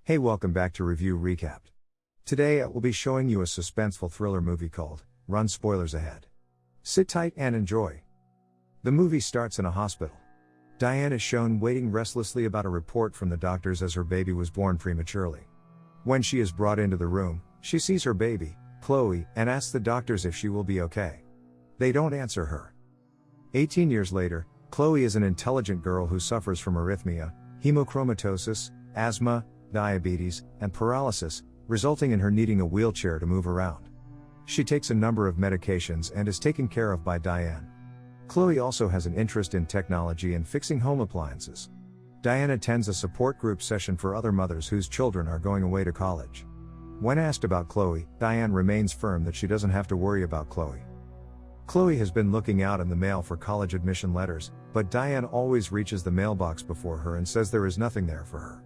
Hey, welcome back to Review Recapped. Today I will be showing you a suspenseful thriller movie called Run. Spoilers ahead. Sit tight and enjoy. The movie starts in a hospital. Diane is shown waiting restlessly about a report from the doctors as her baby was born prematurely. When she is brought into the room, she sees her baby, Chloe, and asks the doctors if she will be okay. They don't answer her. 18 years later, Chloe is an intelligent girl who suffers from arrhythmia, hemochromatosis, asthma, diabetes, and paralysis, resulting in her needing a wheelchair to move around. She takes a number of medications and is taken care of by Diane. Chloe also has an interest in technology and fixing home appliances. Diane attends a support group session for other mothers whose children are going away to college. When asked about Chloe, Diane remains firm that she doesn't have to worry about Chloe. Chloe has been looking out in the mail for college admission letters, but Diane always reaches the mailbox before her and says there is nothing there for her.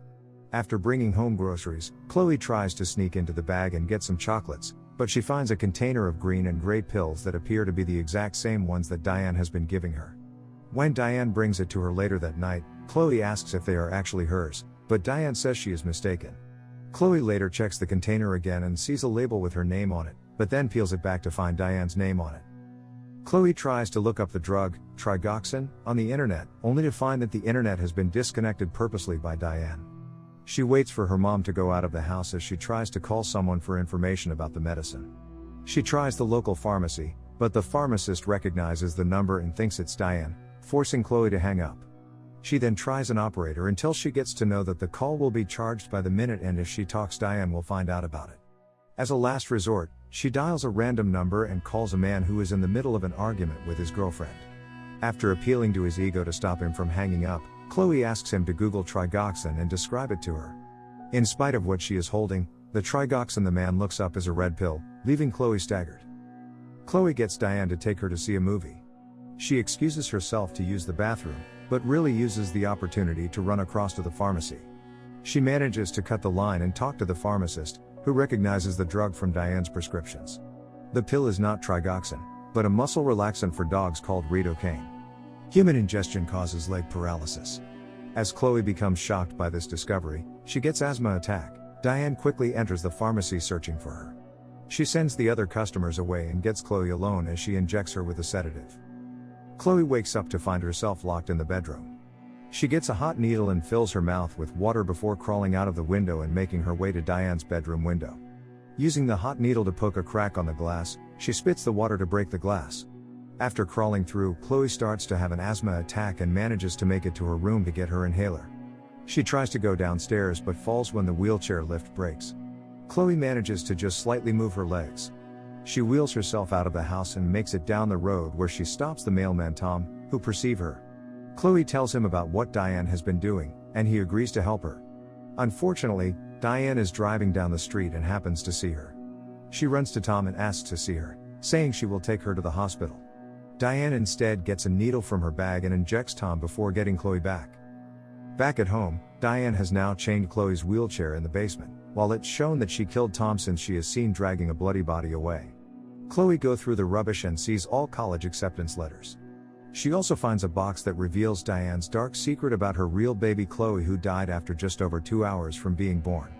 After bringing home groceries, Chloe tries to sneak into the bag and get some chocolates, but she finds a container of green and gray pills that appear to be the exact same ones that Diane has been giving her. When Diane brings it to her later that night, Chloe asks if they are actually hers, but Diane says she is mistaken. Chloe later checks the container again and sees a label with her name on it, but then peels it back to find Diane's name on it. Chloe tries to look up the drug, trigoxin, on the internet, only to find that the internet has been disconnected purposely by Diane. She waits for her mom to go out of the house as she tries to call someone for information about the medicine. She tries the local pharmacy, but the pharmacist recognizes the number and thinks it's Diane, forcing Chloe to hang up. She then tries an operator until she gets to know that the call will be charged by the minute, and if she talks, Diane will find out about it. As a last resort, she dials a random number and calls a man who is in the middle of an argument with his girlfriend. After appealing to his ego to stop him from hanging up, Chloe asks him to Google trigoxin and describe it to her. In spite of what she is holding, the trigoxin the man looks up is a red pill, leaving Chloe staggered. Chloe gets Diane to take her to see a movie. She excuses herself to use the bathroom, but really uses the opportunity to run across to the pharmacy. She manages to cut the line and talk to the pharmacist, who recognizes the drug from Diane's prescriptions. The pill is not trigoxin, but a muscle relaxant for dogs called lidocaine. Human ingestion causes leg paralysis. As Chloe becomes shocked by this discovery, she gets asthma attack. Diane quickly enters the pharmacy searching for her. She sends the other customers away and gets Chloe alone as she injects her with a sedative. Chloe wakes up to find herself locked in the bedroom. She gets a hot needle and fills her mouth with water before crawling out of the window and making her way to Diane's bedroom window. Using the hot needle to poke a crack on the glass, she spits the water to break the glass. After crawling through, Chloe starts to have an asthma attack and manages to make it to her room to get her inhaler. She tries to go downstairs but falls when the wheelchair lift breaks. Chloe manages to just slightly move her legs. She wheels herself out of the house and makes it down the road where she stops the mailman Tom, who perceives her. Chloe tells him about what Diane has been doing, and he agrees to help her. Unfortunately, Diane is driving down the street and happens to see her. She runs to Tom and asks to see her, saying she will take her to the hospital. Diane instead gets a needle from her bag and injects Tom before getting Chloe back. Back at home, Diane has now chained Chloe's wheelchair in the basement, while it's shown that she killed Tom since she is seen dragging a bloody body away. Chloe goes through the rubbish and sees all college acceptance letters. She also finds a box that reveals Diane's dark secret about her real baby Chloe, who died after just over 2 hours from being born.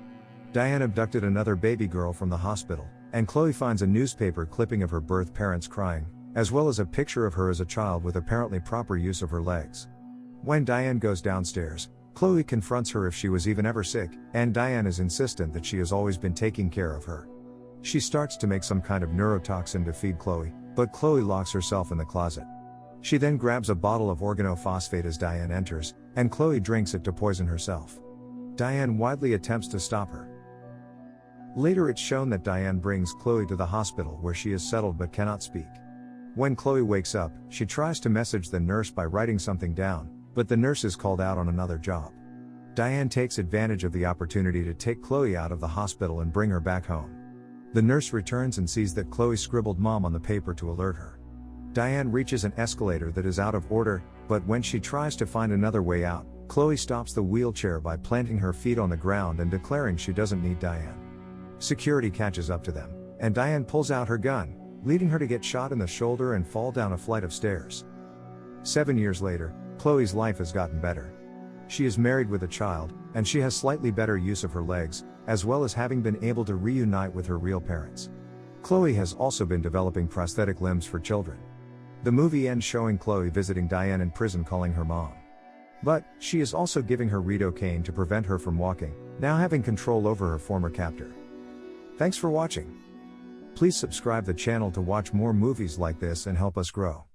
Diane abducted another baby girl from the hospital, and Chloe finds a newspaper clipping of her birth parents crying, as well as a picture of her as a child with apparently proper use of her legs. When Diane goes downstairs, Chloe confronts her if she was even ever sick, and Diane is insistent that she has always been taking care of her. She starts to make some kind of neurotoxin to feed Chloe, but Chloe locks herself in the closet. She then grabs a bottle of organophosphate as Diane enters, and Chloe drinks it to poison herself. Diane wildly attempts to stop her. Later it's shown that Diane brings Chloe to the hospital where she is settled but cannot speak. When Chloe wakes up, she tries to message the nurse by writing something down, but the nurse is called out on another job. Diane takes advantage of the opportunity to take Chloe out of the hospital and bring her back home. The nurse returns and sees that Chloe scribbled mom on the paper to alert her. Diane reaches an escalator that is out of order, but when she tries to find another way out, Chloe stops the wheelchair by planting her feet on the ground and declaring she doesn't need Diane. Security catches up to them, and Diane pulls out her gun, leading her to get shot in the shoulder and fall down a flight of stairs. 7 years later, Chloe's life has gotten better. She is married with a child, and she has slightly better use of her legs, as well as having been able to reunite with her real parents. Chloe has also been developing prosthetic limbs for children. The movie ends showing Chloe visiting Diane in prison calling her mom. But, she is also giving her lidocaine to prevent her from walking, now having control over her former captor. Thanks for watching. Please subscribe the channel to watch more movies like this and help us grow.